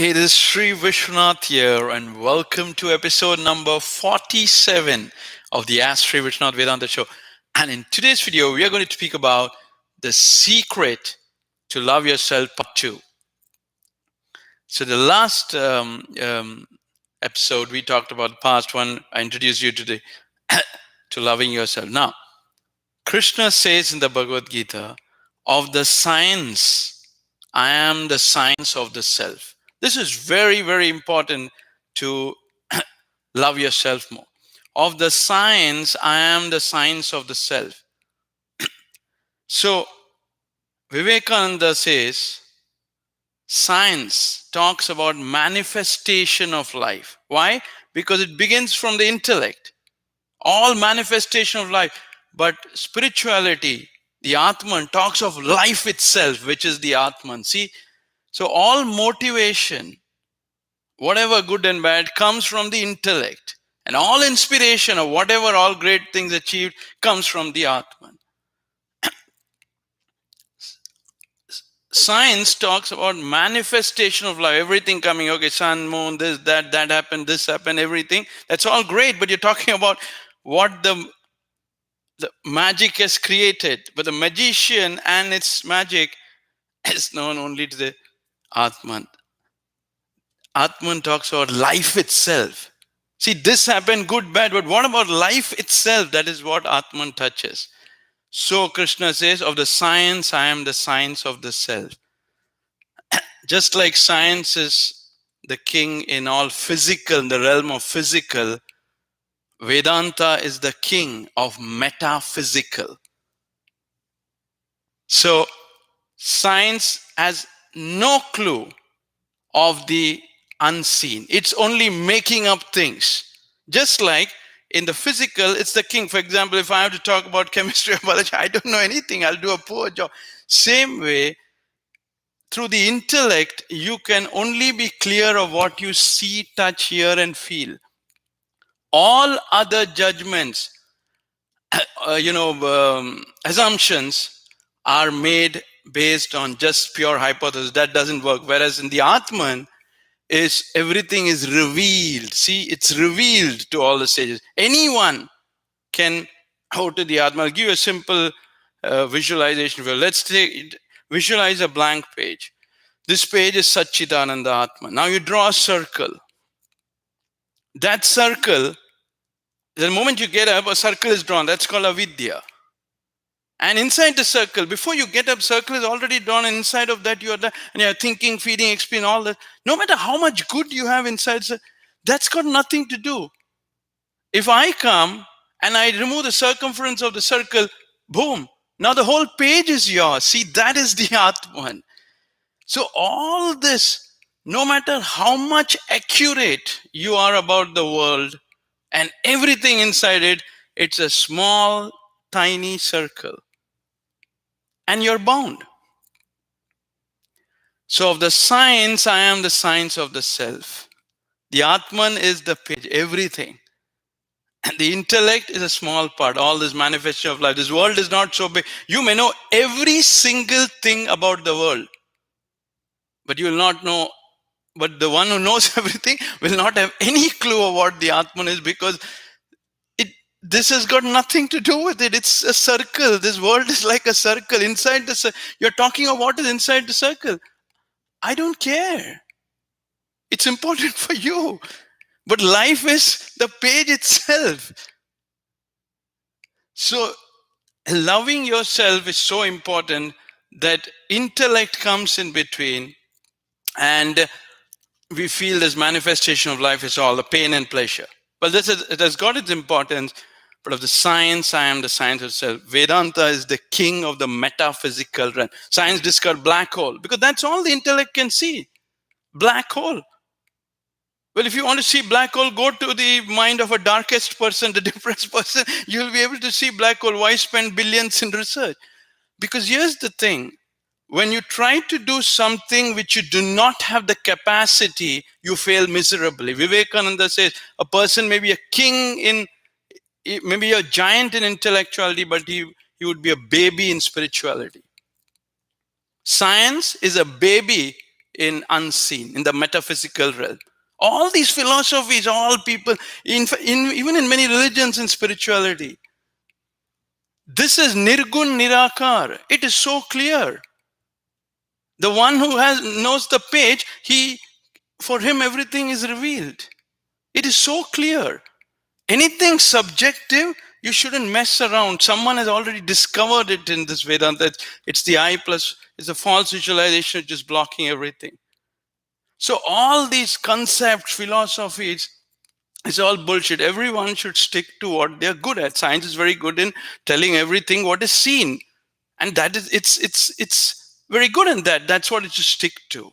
It is Sri Vishwanath here, and welcome to episode number 47 of the Ask Sri Vishwanath Vedanta show. And in today's video, we are going to speak about the secret to love yourself, part two. So, the last episode, we talked about the past one. I introduced you to to loving yourself. Now, Krishna says in the Bhagavad Gita, of the science, I am the science of the self. This is very, very important to love yourself more. Of the science, I am the science of the self. So, Vivekananda says, science talks about manifestation of life. Why? Because it begins from the intellect. All manifestation of life. But spirituality, the Atman, talks of life itself, which is the Atman. See, so all motivation, whatever good and bad, comes from the intellect. And all inspiration of whatever all great things achieved comes from the Atman. Science talks about manifestation of life, everything coming, okay, sun, moon, this, that happened, this happened, everything. That's all great, but you're talking about what the magic has created. But the magician and its magic is known only to the Atman. Atman talks about life itself. See, this happened, good, bad, but what about life itself? That is what Atman touches. So Krishna says, of the science, I am the science of the self. Just like science is the king in all physical, in the realm of physical, Vedanta is the king of metaphysical. So science has no clue of the unseen. It's only making up things. Just like in the physical, it's the king. For example, if I have to talk about chemistry or biology, I don't know anything. I'll do a poor job. Same way, through the intellect, you can only be clear of what you see, touch, hear, and feel. All other judgments, assumptions are made based on just pure hypothesis. That doesn't work. Whereas in the Atman, everything is revealed. See, it's revealed to all the stages. Anyone can go to the Atman. I'll give you a simple visualization. Let's visualize a blank page. This page is Satchidananda Atman. Now you draw a circle. That circle, the moment you get up, a circle is drawn. That's called avidya. And inside the circle, before you get up, circle is already drawn. And inside of that, you are there, and you're thinking, feeling, experiencing, all that. No matter how much good you have inside, that's got nothing to do. If I come and I remove the circumference of the circle, boom, now the whole page is yours. See, that is the Atman. So all this, no matter how much accurate you are about the world and everything inside it, it's a small, tiny circle. And you're bound. So of the science, I am the science of the self. The Atman is the page, everything. And the intellect is a small part, all this manifestation of life. This world is not so big. You may know every single thing about the world, but you will not know. But the one who knows everything will not have any clue of what the Atman is, because this has got nothing to do with it. It's a circle. This world is like a circle. Inside the circle, you're talking of what is inside the circle. I don't care. It's important for you. But life is the page itself. So loving yourself is so important that intellect comes in between, and we feel this manifestation of life is all the pain and pleasure. Well, it has got its importance, but of the science, I am the science of self. Vedanta is the king of the metaphysical realm. Science discovered black hole, because that's all the intellect can see. Black hole. Well, if you want to see black hole, go to the mind of a darkest person, the depressed person. You'll be able to see black hole. Why spend billions in research? Because here's the thing. When you try to do something which you do not have the capacity, you fail miserably. Vivekananda says a person may be a king maybe a giant in intellectuality, but he would be a baby in spirituality. Science is a baby in unseen, in the metaphysical realm. All these philosophies, all people, even in many religions and spirituality, this is Nirgun Nirakar. It is so clear. The one who knows the page, for him everything is revealed. It is so clear. Anything subjective, you shouldn't mess around. Someone has already discovered it in this Vedanta. It's the I plus, it's a false visualization just blocking everything. So all these concepts, philosophies, it's all bullshit. Everyone should stick to what they're good at. Science is very good in telling everything what is seen. And that is, it's very good in that. That's what it should stick to.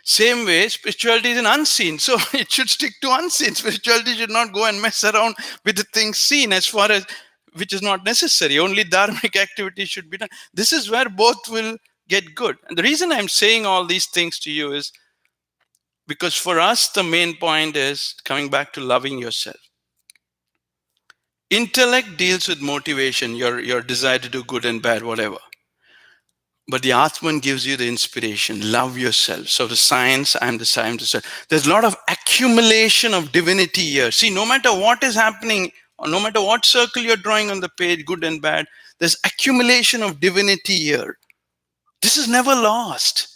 Same way, spirituality is an unseen. So it should stick to unseen. Spirituality should not go and mess around with the things seen as far as, which is not necessary. Only dharmic activity should be done. This is where both will get good. And the reason I'm saying all these things to you is because for us, the main point is coming back to loving yourself. Intellect deals with motivation, your desire to do good and bad, whatever. But the Atman gives you the inspiration. Love yourself. So the science, I'm the science. There's a lot of accumulation of divinity here. See, no matter what is happening, or no matter what circle you're drawing on the page, good and bad, there's accumulation of divinity here. This is never lost.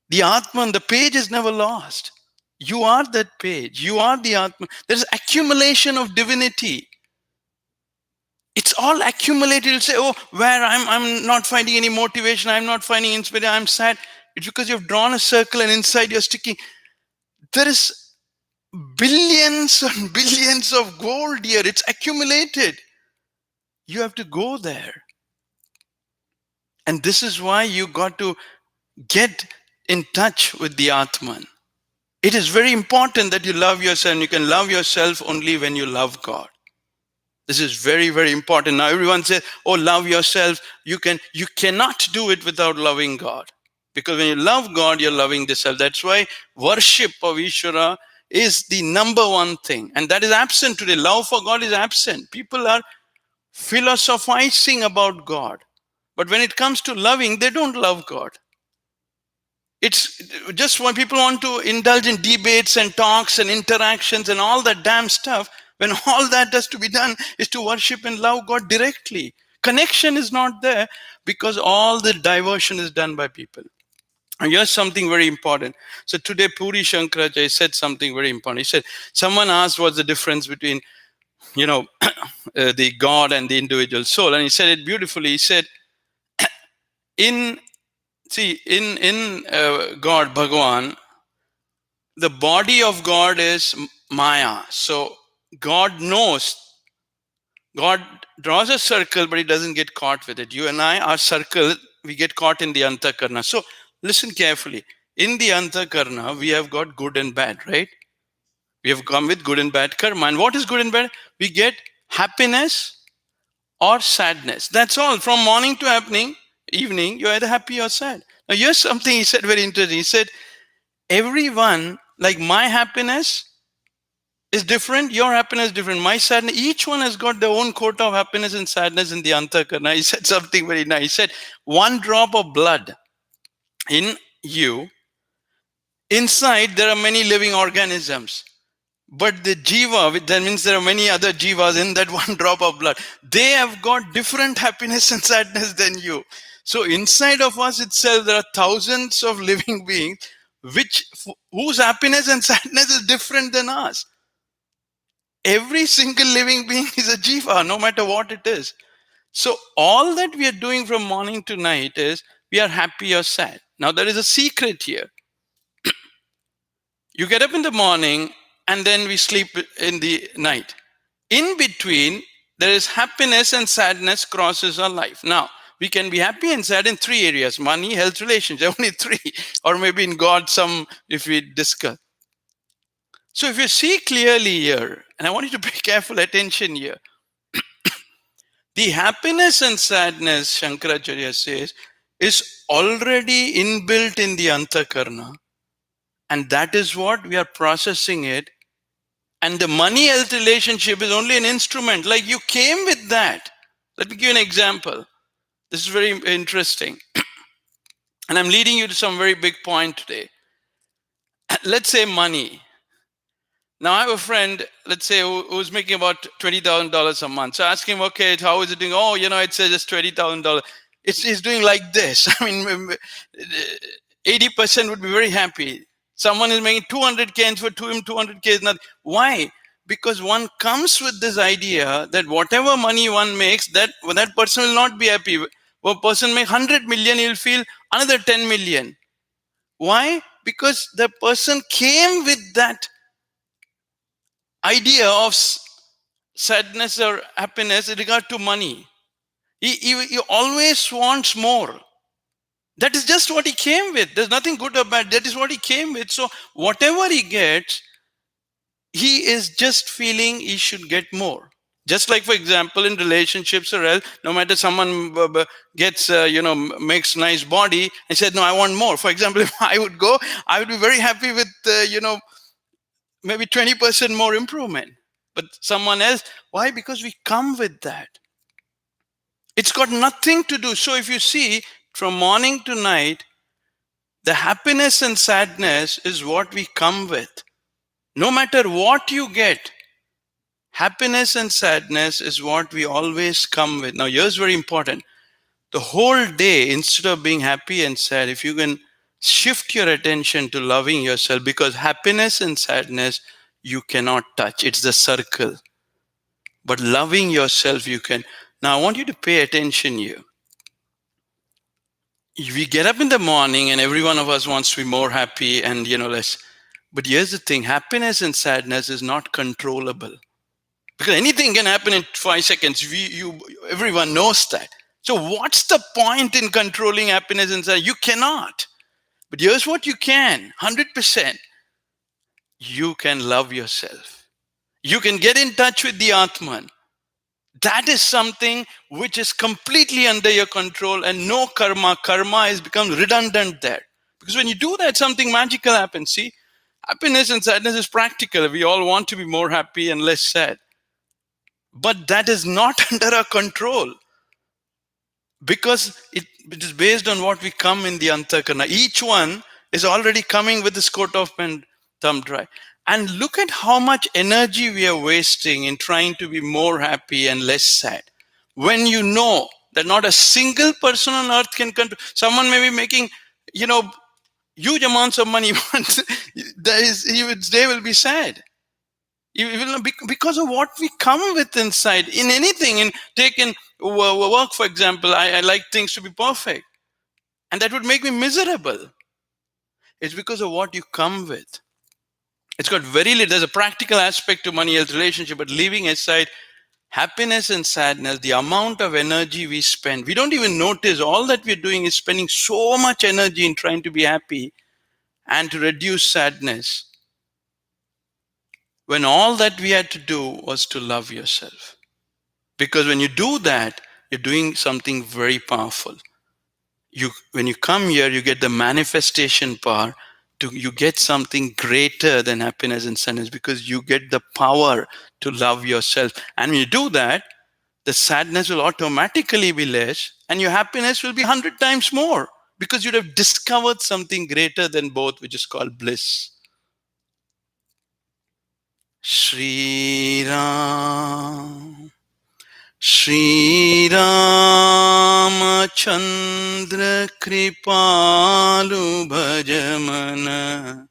The Atman, the page is never lost. You are that page. You are the Atman. There's accumulation of divinity. It's all accumulated. You'll say, oh, where I'm not finding any motivation, I'm not finding inspiration, I'm sad. It's because you've drawn a circle and inside you're sticking. There is billions and billions of gold here. It's accumulated. You have to go there. And this is why you got to get in touch with the Atman. It is very important that you love yourself, and you can love yourself only when you love God. This is very, very important. Now everyone says, oh, love yourself. You cannot do it without loving God. Because when you love God, you're loving the self. That's why worship of Ishvara is the number one thing. And that is absent today. Love for God is absent. People are philosophizing about God. But when it comes to loving, they don't love God. It's just when people want to indulge in debates and talks and interactions and all that damn stuff, when all that has to be done is to worship and love God directly. Connection is not there because all the diversion is done by people. And here's something very important. So today Puri Shankaracharya said something very important. He said, someone asked what's the difference between, the God and the individual soul. And he said it beautifully. He said, in God, Bhagavan, the body of God is Maya. So God knows. God draws a circle, but he doesn't get caught with it. You and I, our circle, we get caught in the Antakarna. So listen carefully. In the Antakarna, we have got good and bad, right? We have come with good and bad karma. And what is good and bad? We get happiness or sadness. That's all. From morning to evening, you're either happy or sad. Now here's something he said very interesting. He said, everyone, like my happiness is different, your happiness is different, my sadness, each one has got their own quota of happiness and sadness in the Antakarna. He said something very nice. He said, one drop of blood in you, inside there are many living organisms. But the jiva, that means there are many other jivas in that one drop of blood. They have got different happiness and sadness than you. So inside of us itself, there are thousands of living beings whose happiness and sadness is different than us. Every single living being is a jiva, no matter what it is. So all that we are doing from morning to night is we are happy or sad. Now there is a secret here. You get up in the morning and then we sleep in the night. In between, there is happiness and sadness crosses our life. Now, we can be happy and sad in three areas: money, health, relationship, only three. Or maybe in God, some, if we discuss. So if you see clearly here, and I want you to pay careful attention here, the happiness and sadness, Shankaracharya says, is already inbuilt in the Antakarna. And that is what we are processing it. And the money health relationship is only an instrument. Like you came with that. Let me give you an example. This is very interesting. And I'm leading you to some very big point today. Let's say money. Now I have a friend, let's say, who's making about $20,000 a month. So I ask him, okay, how is it doing? Oh, it says just $20,000. It's doing like this. I mean, 80% would be very happy. Someone is making 200K, and for him 200K is nothing. Why? Because one comes with this idea that whatever money one makes, that person will not be happy. One person make 100 million, he'll feel another 10 million. Why? Because the person came with that idea of sadness or happiness in regard to money. He always wants more. That is just what he came with. There's nothing good or bad. That is what he came with. So whatever he gets, he is just feeling he should get more. Just like, for example, in relationships or else, no matter someone gets, makes nice body and said, no, I want more. For example, if I would go, I would be very happy with, maybe 20% more improvement. But someone else, why? Because we come with that. It's got nothing to do. So if you see, from morning to night, the happiness and sadness is what we come with. No matter what you get, happiness and sadness is what we always come with. Now, here's very important. The whole day, instead of being happy and sad, if you can shift your attention to loving yourself, because happiness and sadness you cannot touch. It's the circle. But loving yourself, you can. Now, I want you to pay attention here. We get up in the morning and every one of us wants to be more happy and, less. But here's the thing, happiness and sadness is not controllable. Because anything can happen in 5 seconds. Everyone knows that. So what's the point in controlling happiness and sadness? You cannot. But here's what you can, 100%. You can love yourself. You can get in touch with the Atman. That is something which is completely under your control, and no karma. Karma has become redundant there. Because when you do that, something magical happens. See, happiness and sadness is practical. We all want to be more happy and less sad. But that is not under our control. Because it is based on what we come in the antakarna. Each one is already coming with this coat of and thumb drive. And look at how much energy we are wasting in trying to be more happy and less sad. When you know that not a single person on earth can control. Someone may be making, huge amounts of money, but they will be sad. Because of what we come with inside. In anything, in work, for example, I like things to be perfect. And that would make me miserable. It's because of what you come with. It's got very little. There's a practical aspect to money health relationship, but leaving aside happiness and sadness, the amount of energy we spend, we don't even notice. All that we're doing is spending so much energy in trying to be happy and to reduce sadness, when all that we had to do was to love yourself. Because when you do that, you're doing something very powerful. When you come here, you get the manifestation power. You get something greater than happiness and sadness, because you get the power to love yourself. And when you do that, the sadness will automatically be less and your happiness will be 100 times more, because you'd have discovered something greater than both, which is called bliss. Shri Ram, Shri Ramachandra Kripalu Bhajamana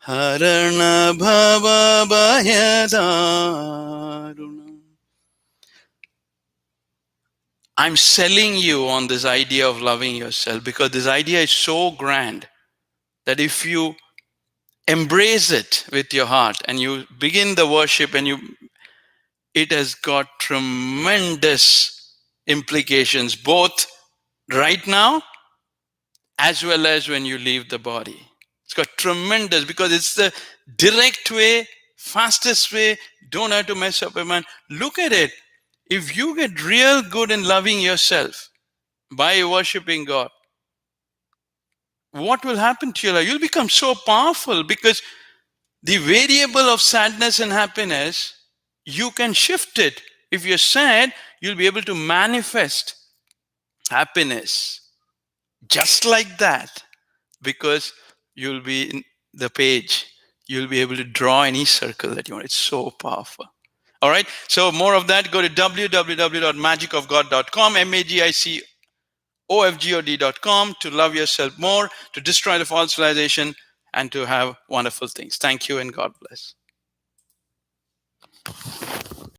Harana Bhava Bhayadaruna. I'm selling you on this idea of loving yourself, because this idea is so grand that if you embrace it with your heart and you begin the worship, and it has got tremendous implications, both right now as well as when you leave the body. It's got tremendous, because it's the direct way, fastest way. Don't have to mess up your mind. Look at it. If you get real good in loving yourself by worshiping God, what will happen to your life? You'll become so powerful, because the variable of sadness and happiness, you can shift it. If you're sad, you'll be able to manifest happiness just like that, because you'll be the page, you'll be able to draw any circle that you want. It's so powerful. All right. So more of that, go to www.magicofgod.com, magicofgod.com, to love yourself more, to destroy the false civilization, and to have wonderful things. Thank you and God bless.